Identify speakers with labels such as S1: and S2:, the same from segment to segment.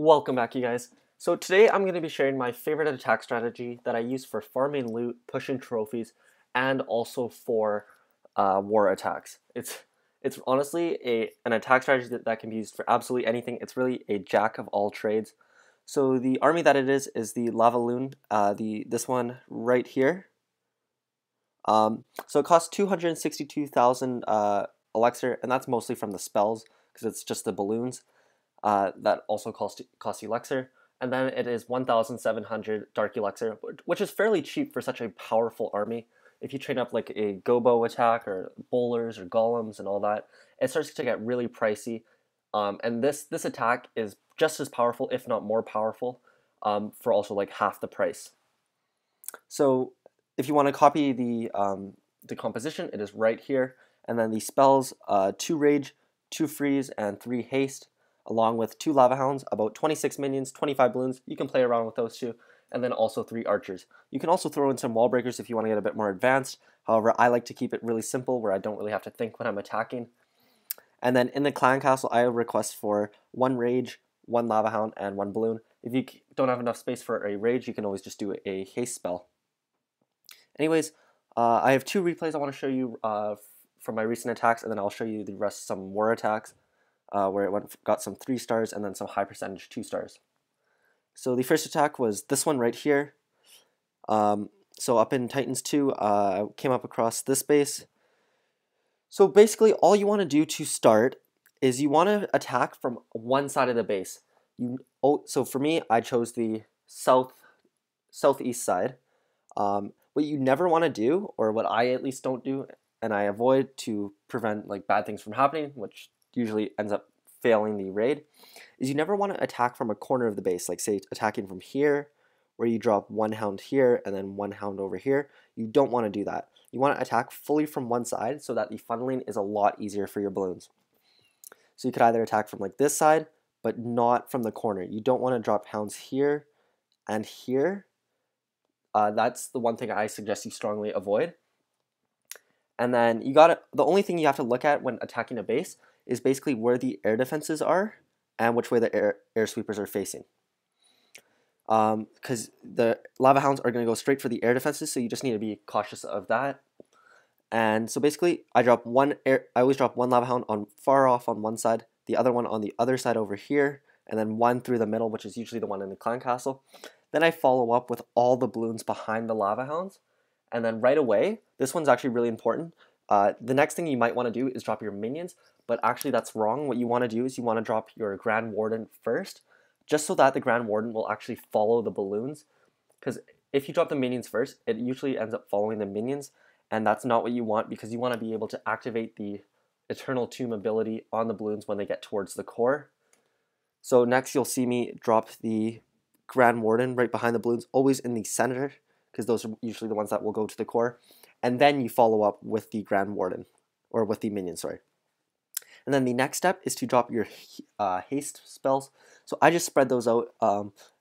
S1: Welcome back, you guys. So today I'm going to be sharing my favorite attack strategy that I use for farming loot, pushing trophies, and also for war attacks. It's honestly an attack strategy that can be used for absolutely anything. It's really a jack of all trades. So the army that it is the Lavaloon, this one right here. So it costs 262,000 elixir, and that's mostly from the spells because it's just the balloons. That also costs elixir, and then it is 1,700 dark elixir, which is fairly cheap for such a powerful army. If you train up like a gobo attack or bowlers or golems and all that, it starts to get really pricey. And this attack is just as powerful, if not more powerful, for also like half the price. So if you want to copy the composition, it is right here, and then the spells: 2 rage, 2 freeze, and 3 haste, along with 2 lava hounds, about 26 minions, 25 balloons. You can play around with those two, and then also 3 archers. You can also throw in some wall breakers if you want to get a bit more advanced. However, I like to keep it really simple where I don't really have to think when I'm attacking. And then in the clan castle, I request for 1 rage, 1 lava hound, and 1 balloon. If you don't have enough space for a rage, you can always just do a haste spell. Anyways, I have 2 replays I want to show you from my recent attacks, and then I'll show you the rest of some war attacks. Where it got some 3 stars and then some high percentage 2 stars. So the first attack was this one right here. So up in Titans 2, I came up across this base. So basically all you want to do to start is you want to attack from one side of the base. So for me, I chose the southeast side. What you never want to do, or what I at least don't do, and I avoid to prevent like bad things from happening, which usually ends up failing the raid, is you never want to attack from a corner of the base, like say attacking from here, where you drop 1 hound here and then 1 hound over here. You don't want to do that. You want to attack fully from one side so that the funneling is a lot easier for your balloons. So you could either attack from like this side, but not from the corner. You don't want to drop hounds here and here. That's the one thing I suggest you strongly avoid. And then the only thing you have to look at when attacking a base is basically where the air defenses are and which way the air sweepers are facing. Because the lava hounds are going to go straight for the air defenses, so you just need to be cautious of that. And so basically, I always drop 1 lava hound far off on one side, the other one on the other side over here, and then 1 through the middle, which is usually the one in the clan castle. Then I follow up with all the balloons behind the lava hounds, and then right away, this one's actually really important. The next thing you might want to do is drop your minions, but actually that's wrong. What you want to do is you want to drop your Grand Warden first, just so that the Grand Warden will actually follow the balloons. Because if you drop the minions first, it usually ends up following the minions, and that's not what you want, because you want to be able to activate the Eternal Tomb ability on the balloons when they get towards the core. So next you'll see me drop the Grand Warden right behind the balloons, always in the center, because those are usually the ones that will go to the core. And then you follow up with the Grand Warden, or with the minion, sorry. And then the next step is to drop your haste spells. So I just spread those out.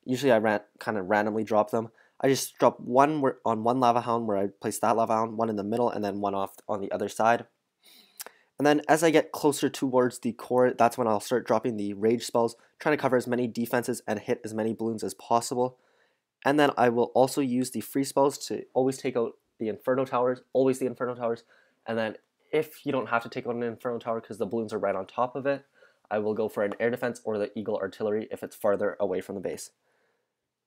S1: Usually I kind of randomly drop them. I just drop 1 on 1 lava hound where I place that lava hound, 1 in the middle, and then 1 off on the other side. And then as I get closer towards the core, that's when I'll start dropping the rage spells, trying to cover as many defenses and hit as many balloons as possible. And then I will also use the free spells to always take out the Inferno Towers, always the Inferno Towers. And then if you don't have to take out an Inferno Tower because the balloons are right on top of it, I will go for an air defense or the Eagle Artillery if it's farther away from the base.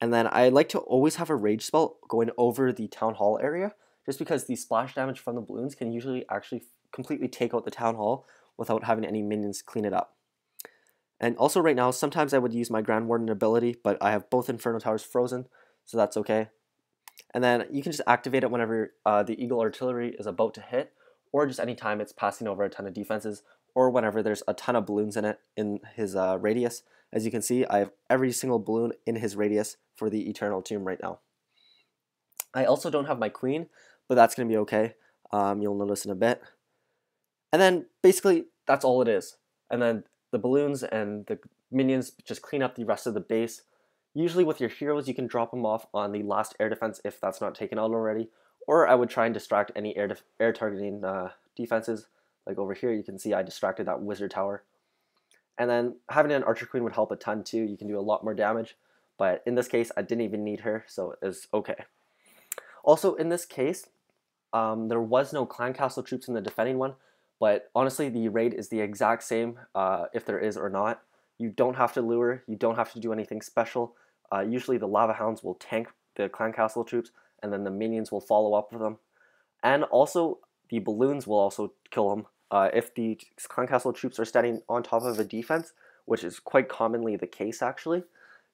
S1: And then I like to always have a rage spell going over the Town Hall area, just because the splash damage from the balloons can usually actually completely take out the Town Hall without having any minions clean it up. And also right now, sometimes I would use my Grand Warden ability, but I have both Inferno Towers frozen, so that's okay. And then you can just activate it whenever the Eagle Artillery is about to hit, or just anytime it's passing over a ton of defenses, or whenever there's a ton of balloons in it in his radius. As you can see, I have every single balloon in his radius for the Eternal Tomb right now. I also don't have my Queen, but that's going to be okay. You'll notice in a bit. And then basically that's all it is. And then the balloons and the minions just clean up the rest of the base. Usually with your heroes, you can drop them off on the last air defense if that's not taken out already. Or I would try and distract any air targeting defenses. Like over here, you can see I distracted that wizard tower. And then having an Archer Queen would help a ton too. You can do a lot more damage. But in this case, I didn't even need her, so it's okay. Also, in this case, there was no clan castle troops in the defending one, but honestly, the raid is the exact same if there is or not. You don't have to lure, you don't have to do anything special. Usually the lava hounds will tank the clan castle troops, and then the minions will follow up with them. And also, the balloons will also kill them. If the clan castle troops are standing on top of a defense, which is quite commonly the case actually,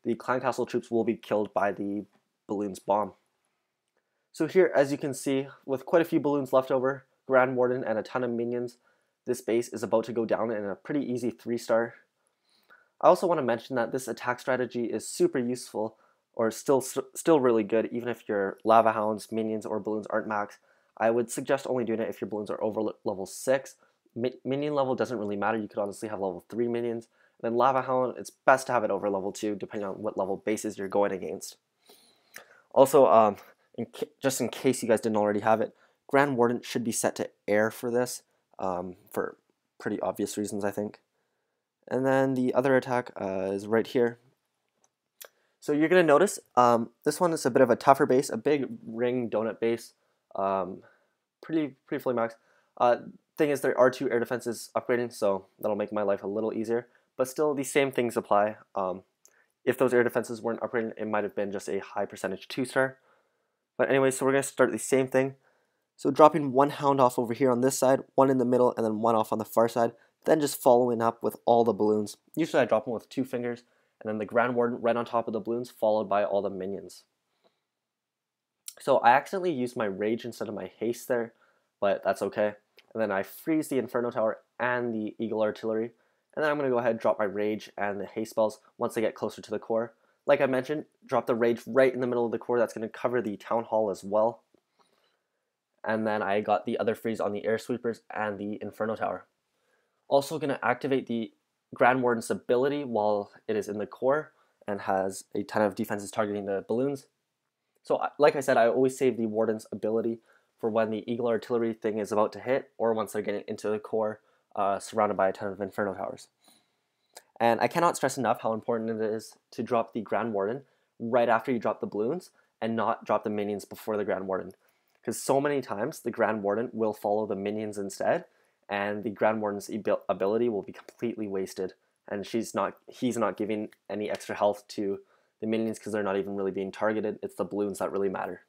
S1: the clan castle troops will be killed by the balloons bomb. So here, as you can see, with quite a few balloons left over, Grand Warden and a ton of minions, this base is about to go down in a pretty easy 3-star. I also want to mention that this attack strategy is super useful, or still really good, even if your lava hounds, minions, or balloons aren't max. I would suggest only doing it if your balloons are over level 6. Minion level doesn't really matter, you could honestly have level 3 minions. And then lava hound, it's best to have it over level 2, depending on what level bases you're going against. Also, just in case you guys didn't already have it, Grand Warden should be set to air for this, for pretty obvious reasons, I think. And then the other attack is right here. So you're going to notice this one is a bit of a tougher base, a big ring donut base, pretty fully max. Thing is, there are 2 air defenses upgrading, so that'll make my life a little easier. But still, these same things apply. If those air defenses weren't upgraded, it might have been just a high percentage 2-star. But anyway, so we're going to start the same thing. So dropping 1 hound off over here on this side, 1 in the middle, and then 1 off on the far side. Then just following up with all the balloons. Usually I drop them with 2 fingers, and then the Grand Warden right on top of the balloons, followed by all the minions. So I accidentally used my Rage instead of my Haste there, but that's okay. And then I freeze the Inferno Tower and the Eagle Artillery. And then I'm going to go ahead and drop my Rage and the Haste spells once they get closer to the core. Like I mentioned, drop the Rage right in the middle of the core. That's going to cover the Town Hall as well. And then I got the other freeze on the Air Sweepers and the Inferno Tower. Also going to activate the Grand Warden's ability while it is in the core and has a ton of defenses targeting the balloons. So like I said, I always save the Warden's ability for when the Eagle Artillery thing is about to hit, or once they're getting into the core, surrounded by a ton of Inferno Towers. And I cannot stress enough how important it is to drop the Grand Warden right after you drop the balloons, and not drop the minions before the Grand Warden. Because so many times the Grand Warden will follow the minions instead, and the Grand Warden's ability will be completely wasted, and he's not giving any extra health to the minions because they're not even really being targeted. It's the balloons that really matter.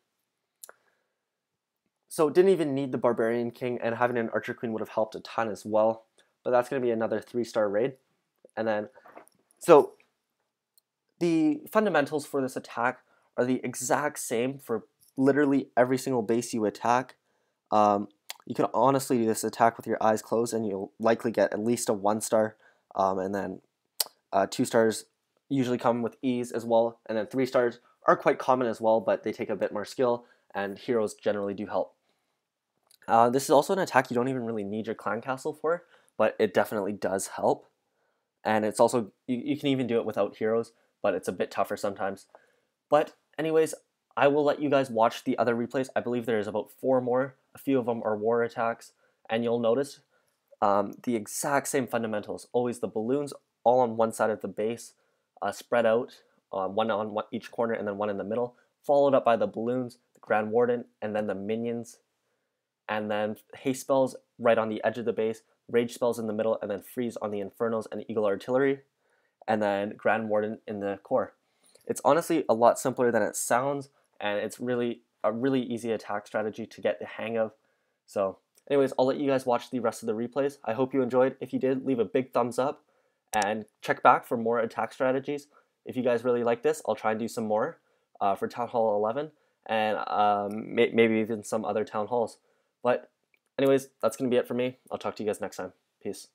S1: So didn't even need the Barbarian King, and having an Archer Queen would have helped a ton as well. But that's going to be another 3-star raid. And then, so the fundamentals for this attack are the exact same for literally every single base you attack. You can honestly do this attack with your eyes closed, and you'll likely get at least a 1-star. And then 2 stars usually come with ease as well. And then 3 stars are quite common as well, but they take a bit more skill, and heroes generally do help. This is also an attack you don't even really need your clan castle for, but it definitely does help. And it's also, you can even do it without heroes, but it's a bit tougher sometimes. But anyways, I will let you guys watch the other replays. I believe there's about 4 more. A few of them are war attacks, and you'll notice the exact same fundamentals. Always the balloons all on one side of the base, spread out, one on each corner and then 1 in the middle, followed up by the balloons, the Grand Warden, and then the minions. And then haste spells right on the edge of the base, rage spells in the middle, and then freeze on the Infernos and Eagle Artillery, and then Grand Warden in the core. It's honestly a lot simpler than it sounds, and it's really a really easy attack strategy to get the hang of. So anyways, I'll let you guys watch the rest of the replays. I hope you enjoyed. If you did, leave a big thumbs up and check back for more attack strategies. If you guys really like this, I'll try and do some more for Town Hall 11 and maybe even some other Town Halls. But anyways, that's going to be it for me. I'll talk to you guys next time. Peace.